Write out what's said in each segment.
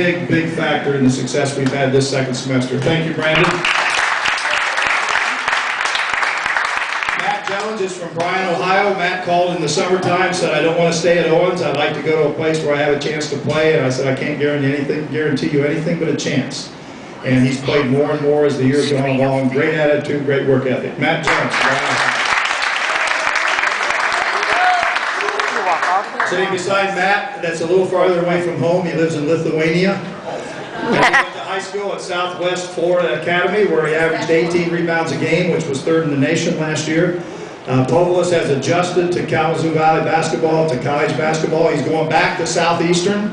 big, big factor in the success we've had this second semester. Thank you, Brandon. Matt Jones is from Bryan, Ohio. Matt called in the summertime, said, I don't want to stay at Owens. I'd like to go to a place where I have a chance to play. And I said, I can't guarantee you anything but a chance. And he's played more and more as the years gone along. Great attitude, great work ethic. Matt Jones. Sitting beside Matt, that's a little farther away from home. He lives in Lithuania. And he went to high school at Southwest Florida Academy, where he averaged 18 rebounds a game, which was third in the nation last year. Povolas has adjusted to Kalamazoo Valley basketball, to college basketball. He's going back to Southeastern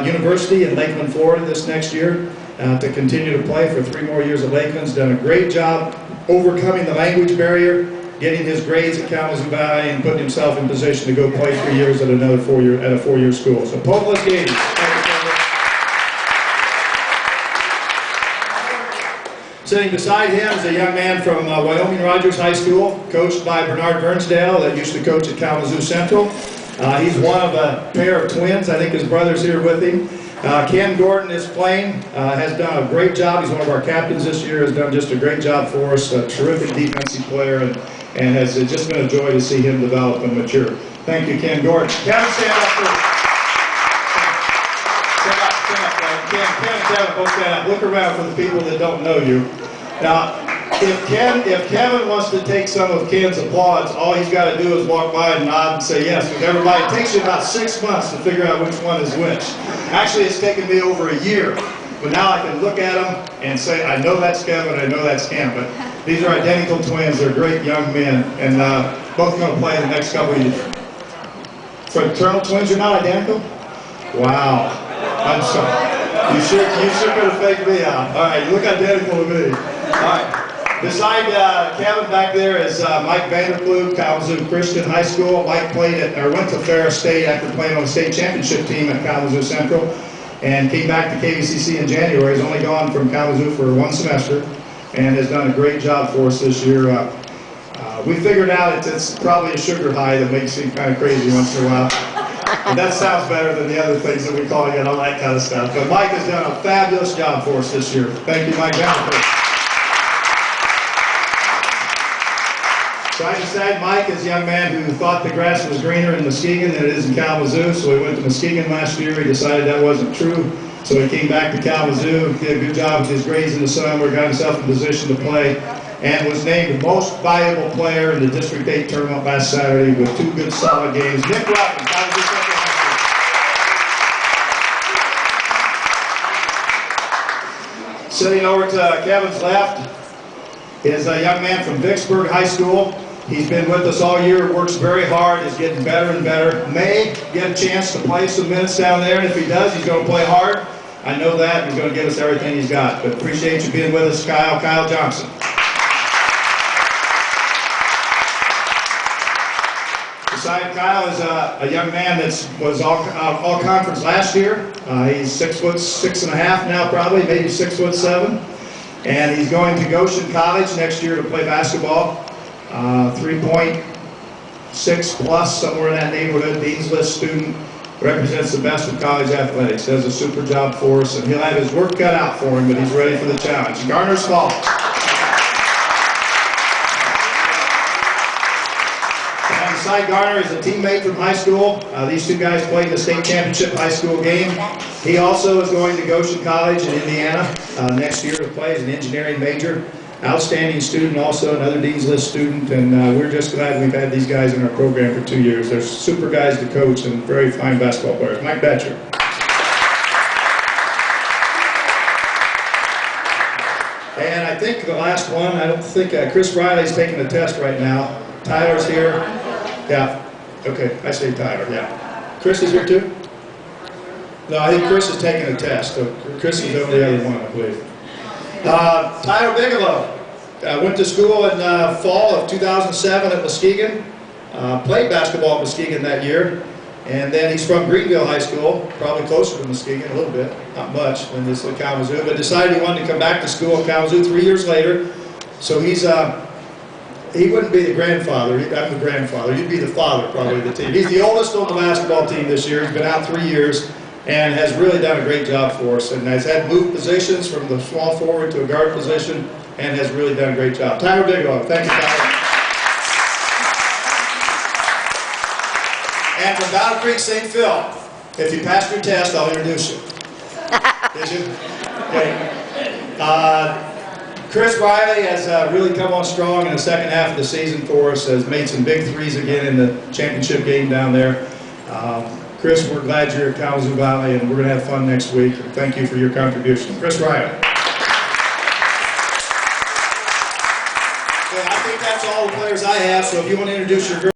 University in Lakeland, Florida this next year to continue to play for 3 more years at Lakeland. He's done a great job overcoming the language barrier, getting his grades at Kalamazoo Valley, and putting himself in position to go play 3 years at a 4-year school. So Povolas Gady. Sitting beside him is a young man from Wyoming Rogers High School, coached by Bernard Burnsdale, that used to coach at Kalamazoo Central. He's one of a pair of twins. I think his brother's here with him. Ken Gordon is playing, has done a great job. He's one of our captains this year, has done just a great job for us, a terrific defensive player, and has just been a joy to see him develop and mature. Thank you, Ken Gordon. Kevin, stand up, please. Stand up. Ken and Kevin, both stand up. Look around for the people that don't know you. Now, if Kevin wants to take some of Ken's applause, all he's got to do is walk by and nod and say yes. Because everybody, it takes you about 6 months to figure out which one is which. Actually, it's taken me over a year. But now I can look at them and say, I know that's Kevin, I know that's Ken. But these are identical twins. They're great young men. And both going to play the next couple of years. Fraternal twins, you're not identical? Wow. I'm sorry. You sure could have faked me out. All right, you look identical to me. All right. Beside Kevin back there is Mike Vanderploeg, Kalamazoo Christian High School. Mike went to Ferris State after playing on the state championship team at Kalamazoo Central, and came back to KVCC in January. He's only gone from Kalamazoo for 1 semester, and has done a great job for us this year. We figured out it's probably a sugar high that makes you kind of crazy once in a while. But that sounds better than the other things that we call you and all that kind of stuff. But Mike has done a fabulous job for us this year. Thank you, Mike Vanderploeg. Side to side, Mike is a young man who thought the grass was greener in Muskegon than it is in Kalamazoo, so he went to Muskegon last year. He decided that wasn't true, so he came back to Kalamazoo, did a good job with his grades in the summer, got himself in position to play, and was named the most valuable player in the District 8 tournament last Saturday with 2 good solid games. Nick Ruffin, Kalamazoo Central High School. Sitting over to Kevin's left is a young man from Vicksburg High School. He's been with us all year, works very hard, is getting better and better. May get a chance to play some minutes down there, and if he does, he's going to play hard. I know that. He's going to give us everything he's got. But appreciate you being with us, Kyle Johnson. Beside Kyle is a young man that was all conference last year. He's 6'6.5" now, probably, maybe 6'7". And he's going to Goshen College next year to play basketball. 3.6 plus, somewhere in that neighborhood. Dean's List student, represents the best of college athletics. Does a super job for us, and he'll have his work cut out for him, but he's ready for the challenge. Garner Small. And beside Garner is a teammate from high school. These 2 guys played the state championship high school game. He also is going to Goshen College in Indiana next year to play as an engineering major. Outstanding student, also another Dean's List student, and we're just glad we've had these guys in our program for 2 years. They're super guys to coach and very fine basketball players. Mike Batcher. And I think the last one, I don't think, Chris Riley's taking the test right now. Tyler's here. Yeah, okay, I say Tyler, yeah. Chris is here too? No, I think Chris is taking a test. So Chris is over the other one, I believe. Tyler Bigelow went to school in fall of 2007 at Muskegon. Played basketball at Muskegon that year. And then he's from Greenville High School, probably closer to Muskegon a little bit, not much, than this at Kalamazoo, but decided he wanted to come back to school at Kalamazoo 3 years later. So he's, he wouldn't be the grandfather, I'm the grandfather, he'd be the father probably of the team. He's the oldest on the basketball team this year, he's been out 3 years. and has really done a great job for us, and has had moved positions from the small forward to a guard position, and has really done a great job. Tyler Bigelow, thank you, Tyler. And from Battle Creek, St. Phil, if you passed your test, I'll introduce you. Did you? Okay. Chris Riley has really come on strong in the second half of the season for us, has made some big threes again in the championship game down there. Chris, we're glad you're at Kalamazoo Valley, and we're going to have fun next week. Thank you for your contribution. Chris Riley. Okay, I think that's all the players I have, so if you want to introduce your girl.